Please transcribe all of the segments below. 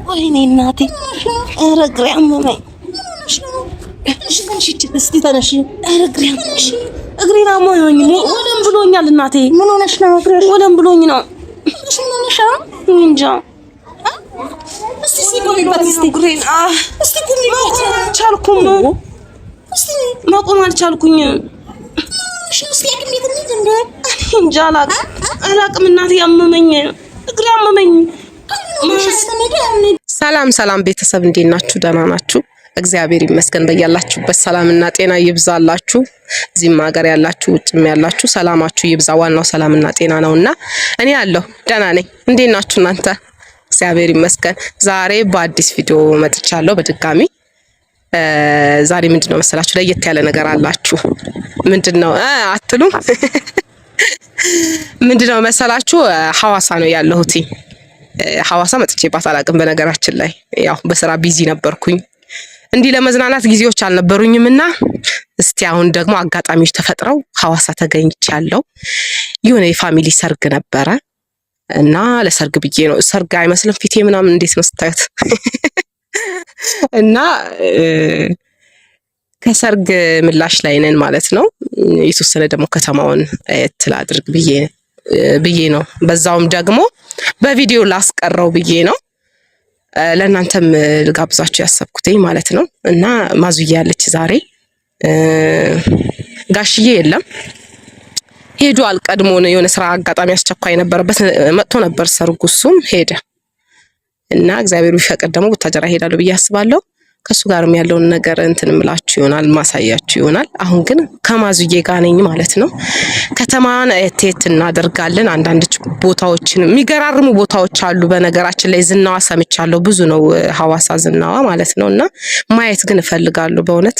ወይኔ እናቴ ኧረ እግሬ አመመኝ። እስቲ ተነሽ። ኧረ እግሬ አመመኝ። እግሬን አሞኝ ወለም ብሎኛል እናቴ። ምን ሆነሽ ነው? እግሬሽ ወለም ብሎኝ ነው። እሺ ምን ሆነሽ ነው? እንጃ። እስቲ ሲቆምበት እስቲ እግሬን እስቲ ቁሚ። አልቻልኩም። እስቲ ማቆም አልቻልኩኝ። እሺ እስቲ አቅም እንደ እንጃ አላቅም እናቴ። ያመመኝ እግሬ አመመኝ። ሰላም ቤተሰብ እንዴት ናችሁ? ደህና ናችሁ? እግዚአብሔር ይመስገን። በያላችሁበት ሰላምና ጤና ይብዛላችሁ። እዚህም ሀገር ያላችሁ ውጭም ያላችሁ ሰላማችሁ ይብዛ። ዋናው ሰላምና ጤና ነውና እኔ አለሁ ደህና ነኝ። እንዴት ናችሁ እናንተ? እግዚአብሔር ይመስገን። ዛሬ በአዲስ ቪዲዮ መጥቻለሁ በድጋሚ። ዛሬ ምንድነው መሰላችሁ ለየት ያለ ነገር አላችሁ። ምንድነው አትሉም? ምንድነው መሰላችሁ ሐዋሳ ነው ያለሁት። ሐዋሳ መጥቼባት አላቅም። በነገራችን ላይ ያው በስራ ቢዚ ነበርኩኝ። እንዲህ ለመዝናናት ጊዜዎች አልነበሩኝምና እስቲ አሁን ደግሞ አጋጣሚዎች ተፈጥረው ሐዋሳ ተገኝቻለሁ። የሆነ የፋሚሊ ሰርግ ነበረ እና ለሰርግ ብዬ ነው። ሰርግ አይመስልም ፊቴ ምናምን እንዴት ነው ስታዩት? እና ከሰርግ ምላሽ ላይ ነን ማለት ነው። የተወሰነ ደግሞ ከተማውን ትል አድርግ ብዬ ነው። በዛውም ደግሞ በቪዲዮ ላስቀረው ብዬ ነው። ለእናንተም ልጋብዛችሁ ያሰብኩትኝ ማለት ነው። እና ማዙዬ ያለች ዛሬ ጋሽዬ የለም ሄዷል። ቀድሞ ነው የሆነ ስራ አጋጣሚ አስቸኳይ ነበርበት መጥቶ ነበር ሰርጉ፣ እሱም ሄደ እና እግዚአብሔር ቢፈቅድ ደግሞ ቡታጀራ ሄዳለሁ ብዬ አስባለሁ። ከሱ ጋርም ያለውን ነገር እንትንምላችሁ ይሆናል ማሳያችሁ ይሆናል። አሁን ግን ከማዙዬ ጋር ነኝ ማለት ነው። ከተማን እቴት እናደርጋለን። አንዳንድ ቦታዎችን የሚገራርሙ ቦታዎች አሉ። በነገራችን ላይ ዝናዋ ሰምቻለሁ፣ ብዙ ነው ሐዋሳ ዝናዋ ማለት ነውና ማየት ግን እፈልጋለሁ በእውነት።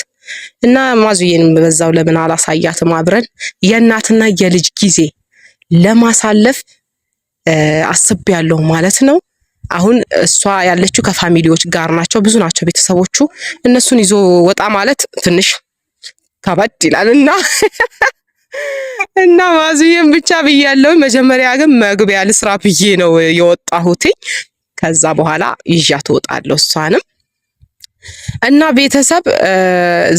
እና ማዙዬንም በዛው ለምን አላሳያትም? አብረን የእናትና የልጅ ጊዜ ለማሳለፍ አስቤያለሁ ማለት ነው። አሁን እሷ ያለችው ከፋሚሊዎች ጋር ናቸው፣ ብዙ ናቸው ቤተሰቦቹ። እነሱን ይዞ ወጣ ማለት ትንሽ ከበድ ይላልና እና ማዙዬም ብቻ ብያለሁ። መጀመሪያ ግን መግቢያ ልስራ ብዬ ነው የወጣሁት። ከዛ በኋላ ይዣት እወጣለሁ እሷንም። እና ቤተሰብ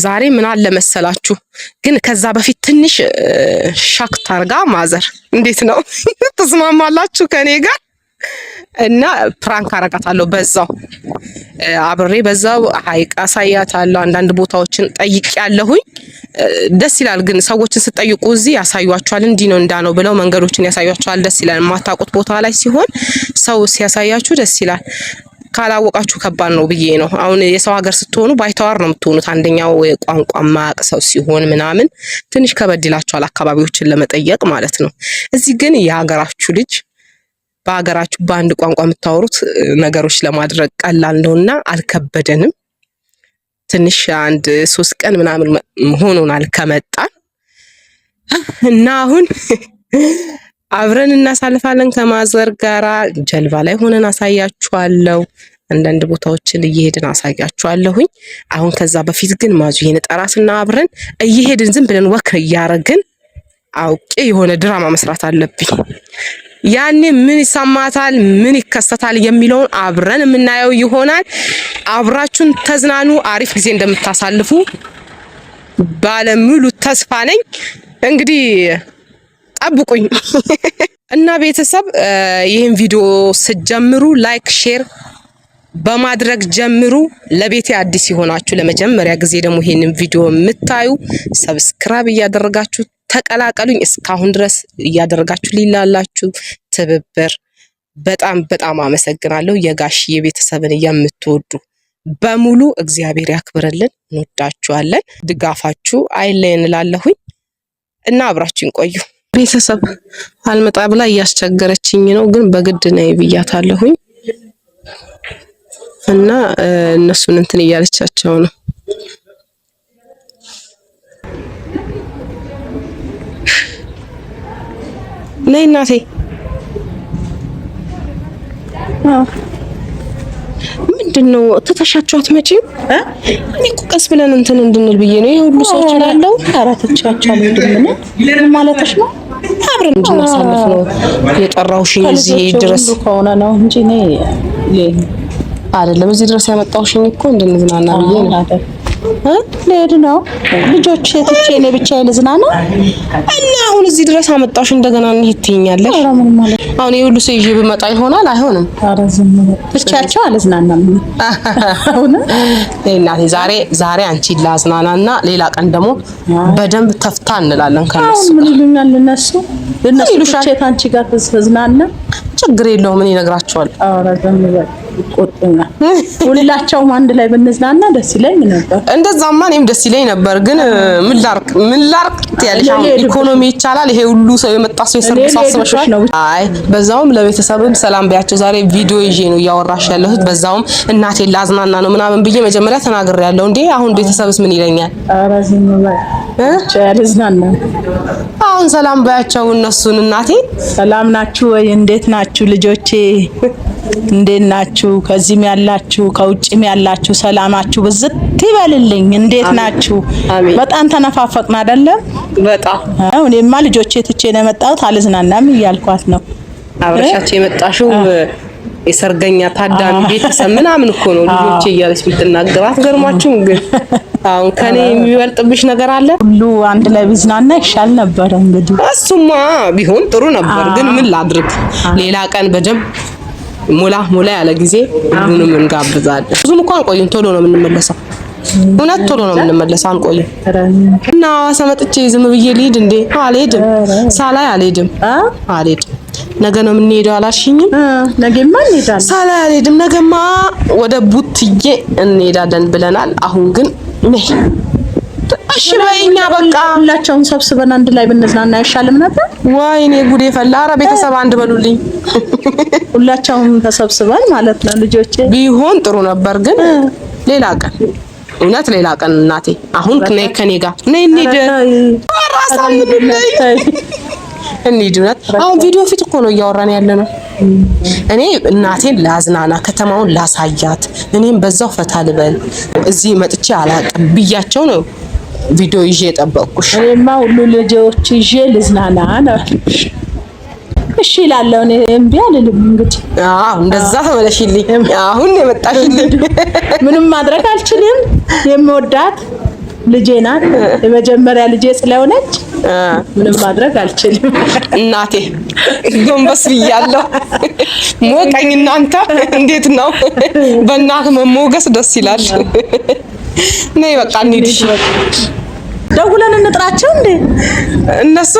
ዛሬ ምን አለ መሰላችሁ፣ ግን ከዛ በፊት ትንሽ ሻክ ታርጋ ማዘር እንዴት ነው ተስማማላችሁ ከኔ ጋር? እና ፕራንክ አረጋታለሁ በዛው አብሬ በዛው ሀይቅ አሳያታለሁ። አንዳንድ ቦታዎችን ጠይቄያለሁኝ። ደስ ይላል ግን ሰዎችን ስትጠይቁ እዚህ ያሳዩአችኋል። እንዲህ ነው እንዳ ነው ብለው መንገዶችን ያሳዩአችኋል። ደስ ይላል። የማታውቁት ቦታ ላይ ሲሆን ሰው ሲያሳያችሁ ደስ ይላል። ካላወቃችሁ ከባድ ነው ብዬ ነው። አሁን የሰው ሀገር ስትሆኑ ባይተዋር ነው የምትሆኑት። አንደኛው ቋንቋ ማያውቅ ሰው ሲሆን ምናምን ትንሽ ከበድ ይላችኋል አካባቢዎችን ለመጠየቅ ማለት ነው። እዚህ ግን የሀገራችሁ ልጅ በሀገራችሁ በአንድ ቋንቋ የምታወሩት ነገሮች ለማድረግ ቀላል ነውና አልከበደንም። ትንሽ አንድ 3 ቀን ምናምን ሆኖናል ከመጣን እና አሁን አብረን እናሳልፋለን ከማዘር ጋራ። ጀልባ ላይ ሆነን አሳያችኋለሁ። አንዳንድ ቦታዎችን እየሄድን አሳያችኋለሁኝ። አሁን ከዛ በፊት ግን ማዙዬን ጠራትና አብረን እየሄድን ዝም ብለን ወክ እያረግን አውቄ የሆነ ድራማ መስራት አለብኝ። ያኔ ምን ይሰማታል ምን ይከሰታል የሚለውን አብረን የምናየው ይሆናል። አብራችሁን ተዝናኑ። አሪፍ ጊዜ እንደምታሳልፉ ባለሙሉ ተስፋ ነኝ። እንግዲህ ጠብቁኝ። እና ቤተሰብ ይህን ቪዲዮ ስትጀምሩ ላይክ ሼር በማድረግ ጀምሩ። ለቤቴ አዲስ ይሆናችሁ ለመጀመሪያ ጊዜ ደግሞ ይሄንን ቪዲዮ የምታዩ ሰብስክራይብ እያደረጋችሁ ተቀላቀሉኝ። እስካሁን ድረስ እያደረጋችሁ ሊላላችሁ ትብብር በጣም አመሰግናለሁ። የጋሽዬ ቤተሰብን የምትወዱ በሙሉ እግዚአብሔር ያክብርልን። እንወዳችኋለን። ድጋፋችሁ አይለየን እላለሁኝ እና አብራችሁን ቆዩ። ቤተሰብ አልመጣ ብላ እያስቸገረችኝ ነው፣ ግን በግድ ነው ብያታለሁኝ እና እነሱን እንትን እያለቻቸው ነው። ነይ እናቴ። ምንድነው ትተሻቸው አትመጪም? እኔ እኮ ቀስ ብለን እንትን እንድንል ብዬ ነው። ይሄ ሁሉ ሰው ይችላል። ኧረ ትቻቸው አልሄድም ማለትሽ ነው? አብረን እንድናሳልፍ ነው የጠራሁሽኝ እዚህ ድረስ ከሆነ ነው እንጂ እኔ አይደለም እዚህ ድረስ ያመጣሁሽኝ እኮ እንድንዝናና ብዬ ነው። ልሄድ ነው ልጆች ትቼ እኔ ብቻዬን ልዝናና እና አሁን እዚህ ድረስ አመጣሁሽ እንደገና እንሂድ ትይኛለሽ? አሁን የሁሉ ሰው ይዤ ብመጣ ይሆናል? አይሆንም። ኧረ ዝም ብቻቸው አልዝናናም። አሁን እናቴ ዛሬ አንቺን ላዝናናና ሌላ ቀን ደግሞ በደንብ ተፍታ እንላለን ከነሱ። ምን ይሉኛል እነሱ ብቻ አንቺ ጋር ተዝናና ችግር የለውም። ምን ይነግራቸዋል? ኧረ ዝም በል ይቆጡኛል። ሁላቸውም አንድ ላይ ብንዝናና ደስ ይለኝ ነበር። እንደዛማ እኔም ደስ ይለኝ ነበር፣ ግን ምን ላርቅ ያለሽ ኢኮኖሚ ይቻላል። ይሄ ሁሉ ሰው የመጣ ሰው የሰርሳስበሽ ነው። አይ በዛውም ለቤተሰብም ሰላም ቢያቸው። ዛሬ ቪዲዮ ይዤ ነው እያወራሽ ያለሁት። በዛውም እናቴን ላዝናና ነው ምናምን ብዬ መጀመሪያ ተናግሬያለሁ። እንዴ አሁን ቤተሰብስ ምን ይለኛል? ኧረ ዝም በል ያልዝናና። አሁን ሰላም ባያቸው እነሱን። እናቴ ሰላም ናችሁ ወይ? እንዴት ናችሁ ልጆቼ? እንዴት ናችሁ? ከዚህም ያላችሁ ከውጭም ያላችሁ ሰላማችሁ ብዝት ይበልልኝ። እንዴት ናችሁ? በጣም ተነፋፈቅን አይደለም? በጣም እኔማ ልጆቼ ትቼ ነው የመጣሁት። አልዝናናም እያልኳት ነው። አብረሻቸው የመጣሽው የሰርገኛ ታዳሚ ቤተሰብ ምናምን እኮ ነው ልጆቼ እያለች የምትናገራት። ገርማችሁም ግን አሁን ከኔ የሚበልጥብሽ ነገር አለ? ሁሉ አንድ ላይ ቢዝናና ይሻል ነበር። እንግዲህ እሱማ ቢሆን ጥሩ ነበር፣ ግን ምን ላድርግ። ሌላ ቀን በደንብ ሞላ ያለ ጊዜ ሁሉንም እንጋብዛለን። ብዙም እንኳን አንቆይም፣ ቶሎ ነው የምንመለሰው። እውነት ቶሎ ነው የምንመለሰው፣ አንቆይም። እና ሐዋሳ መጥቼ ዝም ብዬ ልሂድ እንዴ? አልሄድም። ሳላይ አልሄድም። ነገ ነው የምንሄደው አላልሽኝም? ነገማ እንሄዳለን። ሳላይ አልሄድም። ነገማ ወደ ቡትዬ እንሄዳለን ብለናል። አሁን ግን ነይ እሺ በይኛ በቃ ሁላቸውን ሰብስበን አንድ ላይ ብንዝናና አይሻልም ነበር? ወይኔ ጉዴ ፈላ። ኧረ ቤተሰብ አንድ በሉልኝ። ሁላቸውን ተሰብስበን ማለት ነው ልጆቼ ቢሆን ጥሩ ነበር፣ ግን ሌላ ቀን እውነት ሌላ ቀን እናቴ። አሁን ከኔ ጋር ነይ እንሂድ። እንሂድ እውነት። አሁን ቪዲዮ ፊት እኮ ነው እያወራን ያለ ነው። እኔ እናቴን ላዝናና ከተማውን ላሳያት፣ እኔም በዛው ፈታ ልበል። እዚህ መጥቼ አላውቅም ብያቸው ነው ቪዲዮ ይዤ የጠበቅኩሽ። እኔማ ሁሉ ልጆች ይዤ ልዝናና ነው። እሺ እላለሁ። እኔ እምቢ አልልም። እንግዲህ እንደዛ ተመለሽልኝ። አሁን የመጣሽልኝ ምንም ማድረግ አልችልም። የምወዳት ልጄ ናት፣ የመጀመሪያ ልጄ ስለሆነች ምንም ማድረግ አልችልም። እናቴ ጎንበስ ብያለሁ። ሞቀኝ። እናንተ እንዴት ነው? በእናት መሞገስ ደስ ይላል። ነይ በቃ እንሂድ። ደውለን እንጥራቸው እንዴ? እነሱ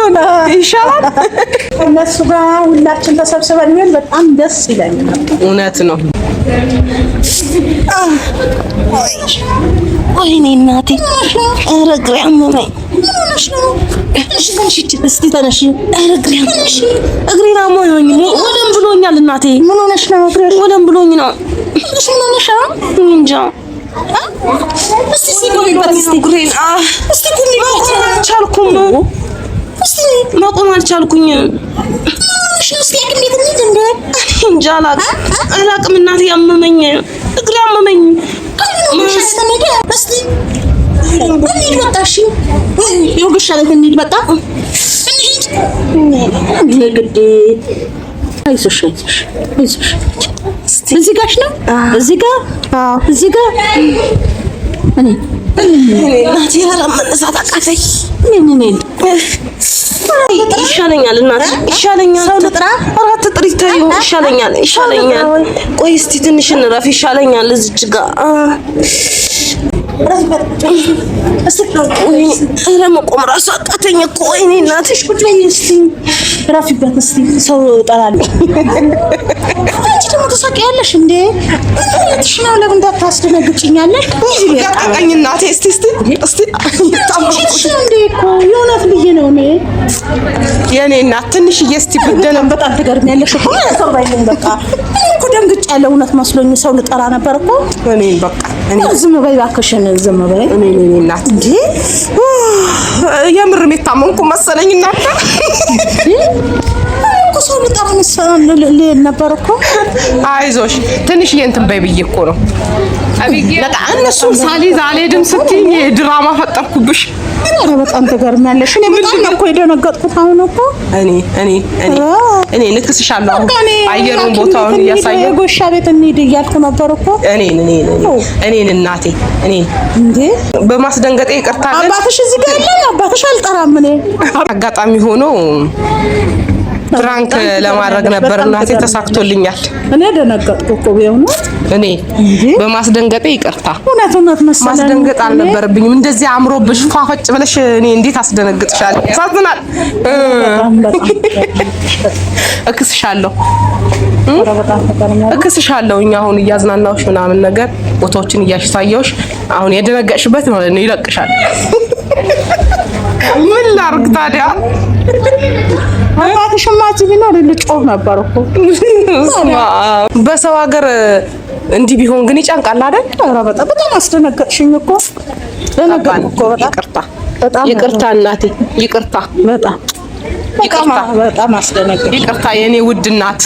ይሻላል። እነሱ ጋር ሁላችን ተሰብስበን ቢሆን በጣም ደስ ይለኛል። እውነት ነው። ወይኔ እናቴ፣ ኧረ እግሬ አመመኝ። እስቲ ተነሺ። ኧረ እግሬ አመመኝ። እግሬን አሞኝ ወደም ብሎኛል እናቴ። ምን ሆነሽ ነው? ወደም ብሎኝ ነው። ምን ሆነሽ ነው? እንጃ። እስቲ ሲቆምበት እስቲ እግሬን እስቲ ቁሚ። አልቻልኩም። እስቲ መቆም አልቻልኩኝ። እስቲ እንዴት እንዴት እንደ እንጃ አላቅም እናቴ። ያመመኝ እግሬ አመመኝ። እስቲ እንሂድ በቃ። እሺ ይኸውልሽ አለ እንሂድ በቃ እንሂድ። ግድ አይዞሽ እዚህ ጋር ነው። እዚህ ጋር እኔ እናቴ ኧረ መነሳት አቃተኝ። ይሻለኛል እናቴ ይሻለኛል። ሰው ልጥራ? አራት ጥሪ ተይው። ይሻለኛል። ቆይ እስቲ ትንሽ እንረፍ። ይሻለኛል። እዚች ጋር ኧረ መቆም እራሱ አቃተኝ እኮ። ወይኔ እናትሽ ቁጭ በይ እስቲ እረፊበት። እስቲ ሰው እጠራለሁ። አንቺ ደግሞ ትሳቂያለሽ እንዴ? እሺ ነው። ለምን ታስደነግጭኛለሽ? ያቃቀኝ እናቴ። እስቲ ታምቁሽ እንዴ? እኮ የእውነት ብዬ ነው እኔ የኔ እናት። ትንሽዬ እስቲ ብደለም በጣም ትገርሚያለሽ እኮ። ሰው ባይልኝ በቃ እኮ ደንግጫለሁ። እውነት መስሎኝ ሰው ልጠራ ነበር እኮ። እኔን በቃ ዝም በይ እባክሽን፣ ዝም በይ። እኔ እናት እንዴ የምር የታመምኩ መሰለኝ እናት። እኮ ሰው ልጠራ ነበር እኮ አይዞሽ ትንሽ እንትን በይ ብዬሽ እኮ ነው በቃ እነሱም ሳሊዝ አልሄድም ስትይኝ ድራማ ፈጠርኩብሽ ኧረ በጣም ተገርሚያለሽ እኔ በጣም እኮ የደነገጥኩት አሁን እኮ እኔ ልክስሻለሁ አየሩን ቦታውን እያሳየሁ ጎሻ ቤት እንሂድ እያልኩ ነበር እኮ እኔን እናቴ እንዴ በማስደንገጤ ይቅርታ አባትሽ እዚህ ጋር ያለ አባትሽ አልጠራም እኔ አጋጣሚ ሆኖ ፍራንክ ለማድረግ ነበር እናቴ ተሳክቶልኛል እኔ ደነገጥኩ እኮ ቢሆን እኔ በማስደንገጤ ይቅርታ እውነት መሰለኝ ማስደንገጥ አልነበረብኝም እንደዚህ አምሮብሽ ፏፈጭ ብለሽ እኔ እንዴት አስደነግጥሻለሁ ሳትናል እክስሻለሁኝ አሁን እያዝናናውሽ ምናምን ነገር ቦታዎችን እያሳየውሽ አሁን የደነገጥሽበት ማለት ነው ይለቅሻል ምን ላርግ ታዲያ አባትሽ ማጂ ቢኖር ልጮህ ነበር እኮ በሰው ሀገር እንዲህ ቢሆን ግን ይጨንቃል አይደል? ኧረ በጣም አስደነገጥሽኝ እኮ ደነገጥኩ እኮ በጣም ይቅርታ እናቴ ይቅርታ በጣም አስደነገጥሽ ይቅርታ የኔ ውድ እናት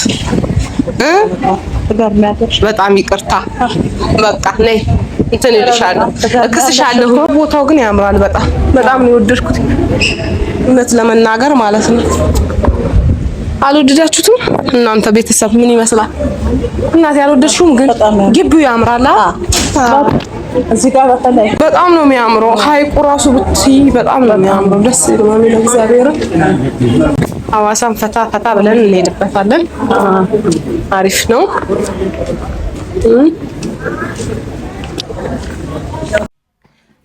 በጣም ይቅርታ በቃ ነይ እንትን እልሻለሁ እክስሻለሁ ቦታው ግን ያምራል በጣም ነው የወደድኩት እውነት ለመናገር ማለት ነው አልወደዳችሁትም እናንተ ቤተሰብ ምን ይመስላል እናት ያልወደድሽውም ግን ግቢው ያምራል እዚህ ጋር በጣም ነው የሚያምረው ሀይቁ ራሱ ብትይ በጣም ነው የሚያምረው ደስ ይላል እግዚአብሔር ሐዋሳን ፈታ ብለን እንሄድበታለን አሪፍ ነው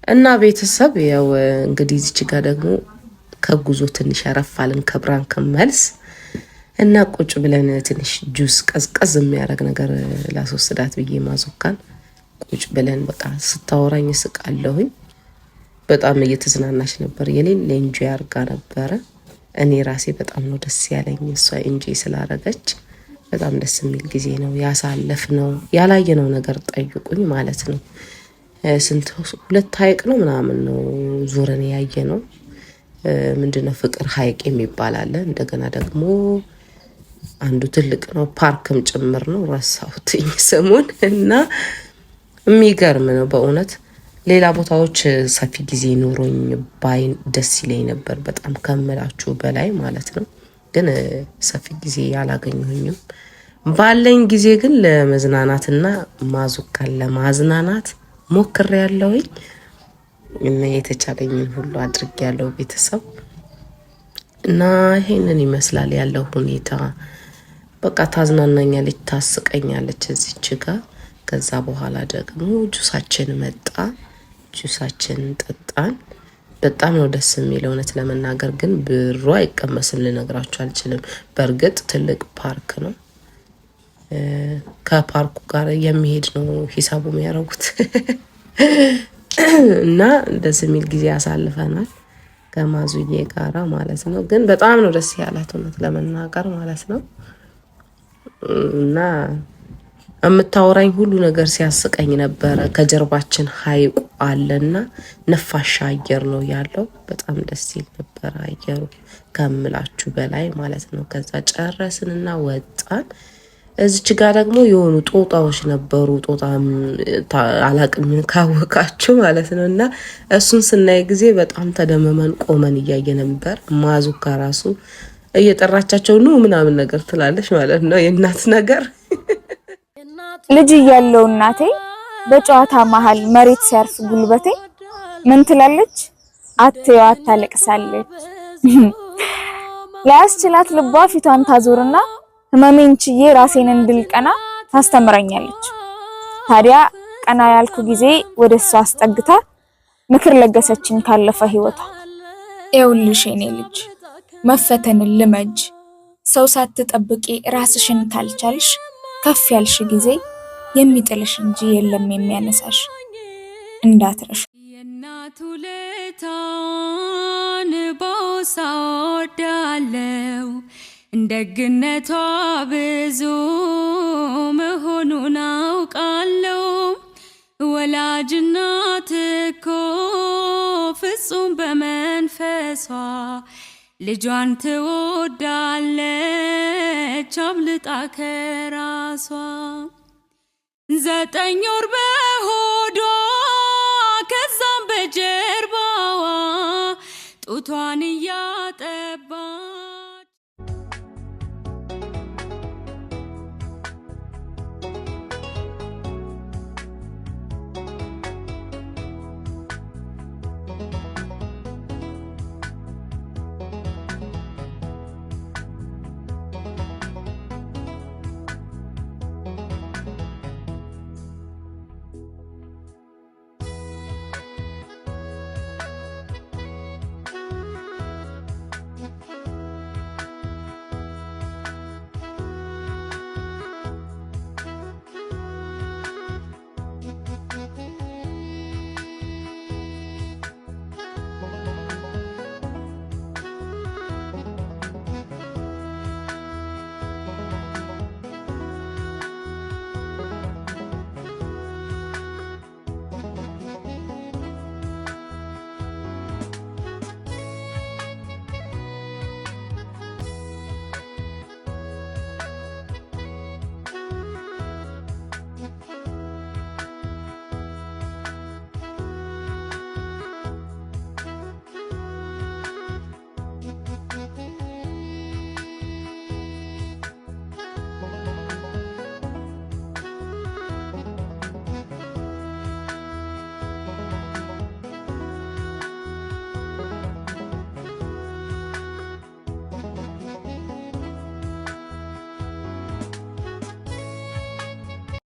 እና ቤተሰብ ያው እንግዲህ እዚህ ጋር ደግሞ ከጉዞ ትንሽ ያረፋልን ከብራን ከመልስ እና ቁጭ ብለን ትንሽ ጁስ ቀዝቀዝ የሚያደርግ ነገር ላስወስዳት ብዬ ማዞካን ቁጭ ብለን በቃ ስታወራኝ ስቃለሁኝ በጣም እየተዝናናች ነበር የሌለ ኢንጆይ አርጋ ነበር እኔ ራሴ በጣም ነው ደስ ያለኝ እሷ ኢንጆይ ስላረገች በጣም ደስ የሚል ጊዜ ነው ያሳለፍነው ያላየነው ነገር ጠይቁኝ ማለት ነው ስንት ሁለት ሀይቅ ነው ምናምን ነው ዞረን ያየነው ምንድነው ፍቅር ሀይቅ የሚባል አለ እንደገና ደግሞ አንዱ ትልቅ ነው ፓርክም ጭምር ነው ራሳውትኝ ስሙን እና የሚገርም ነው በእውነት ሌላ ቦታዎች ሰፊ ጊዜ ኖሮኝ ባይ ደስ ይለኝ ነበር በጣም ከመላችሁ በላይ ማለት ነው ግን ሰፊ ጊዜ ያላገኘሁኝም ባለኝ ጊዜ ግን ለመዝናናትና ማዙካን ለማዝናናት ሞክሬያለሁኝ እና የተቻለኝን ሁሉ አድርጌያለሁ ቤተሰብ እና ይሄንን ይመስላል ያለው ሁኔታ በቃ ታዝናናኛለች ታስቀኛለች እዚች ጋር ከዛ በኋላ ደግሞ ጁሳችን መጣ ጁሳችን ጠጣን በጣም ነው ደስ የሚለው እውነት ለመናገር ግን ብሩ አይቀመስም ልነግራችሁ አልችልም በርግጥ ትልቅ ፓርክ ነው ከፓርኩ ጋር የሚሄድ ነው ሂሳቡ የሚያረጉት እና እንደዚህ የሚል ጊዜ ያሳልፈናል ከማዙዬ ጋራ ማለት ነው ግን በጣም ነው ደስ ያላት እውነት ለመናገር ማለት ነው እና የምታወራኝ ሁሉ ነገር ሲያስቀኝ ነበር ከጀርባችን ሀይቁ አለና ነፋሻ አየር ነው ያለው በጣም ደስ ይል ነበር አየሩ ከምላችሁ በላይ ማለት ነው ከዛ ጨረስንና ወጣን እዚች ጋር ደግሞ የሆኑ ጦጣዎች ነበሩ ጦጣም አላቅም ካወቃችሁ ማለት ነውና እሱን ስናይ ጊዜ በጣም ተደመመን ቆመን እያየ ነበር ማዙካ ራሱ እየጠራቻቸው ነው ምናምን ነገር ትላለች ማለት ነው የእናት ነገር ልጅ እያለው እናቴ በጨዋታ መሃል መሬት ሲያርፍ ጉልበቴ ምን ትላለች አትየው አታለቅሳለች ላያስችላት ልቧ ፊቷን ታዞርና ህመሜን ችዬ ራሴን እንድልቀና ታስተምረኛለች ታዲያ ቀና ያልኩ ጊዜ ወደሷ አስጠግታ ምክር ለገሰችኝ ካለፈ ህይወቷ ኤውልሽ የኔ ልጅ መፈተንን ልመጅ ሰው ሳትጠብቂ ራስሽን ካልቻልሽ ከፍ ያልሽ ጊዜ የሚጥልሽ እንጂ የለም የሚያነሳሽ እንዳትረሽ የናቱ ለታን ቦሳወዳለው እንደግነቷ ብዙ መሆኑን አውቃለው ወላጅናት እኮ ፍጹም በመንፈሷ ልጇን ትወዳለች አብልጣ ከራሷ 9 ወር በሆዷ ከዛም በጀርባዋ ጡቷን እያጠ